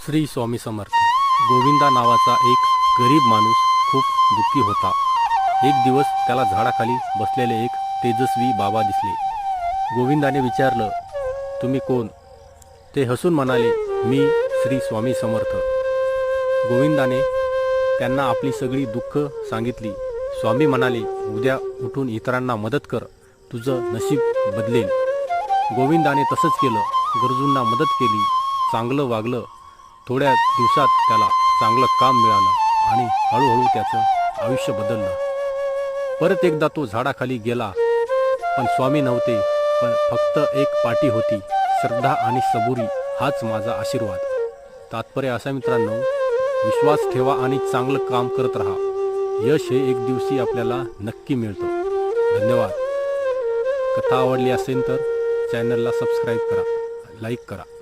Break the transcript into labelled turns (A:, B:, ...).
A: श्री स्वामी समर्थ. गोविंदा नावाचा एक गरीब माणूस खूप दुःखी होता. एक दिवस त्याला झाडाखाली बसलेले एक तेजस्वी बाबा दिसले. गोविंदाने विचारलं, तुम्ही कोण? ते हसून म्हणाले, मी श्री स्वामी समर्थ. गोविंदाने त्यांना आपली सगळी दुःख सांगितली. स्वामी म्हणाले, उद्या उठून इतरांना मदत कर, तुझं नशीब बदलेल. गोविंदाने तसंच केलं. गरजूंना मदत केली, चांगलं वागलं. थोड्या दिवसात त्याला चांगलं काम मिळालं आणि हळूहळू त्याचं आयुष्य बदललं. परत एकदा तो झाडाखाली गेला, पण स्वामी नव्हते, पण फक्त एक पाटी होती. श्रद्धा आणि सबुरी हाच माझा आशीर्वाद. तात्पर्य असा मित्रांनो, विश्वास ठेवा आणि चांगलं काम करत राहा. यश हे एक दिवशी आपल्याला नक्की मिळतं. धन्यवाद. कथा आवडली असेल तर चॅनलला सबस्क्राईब करा, लाईक करा.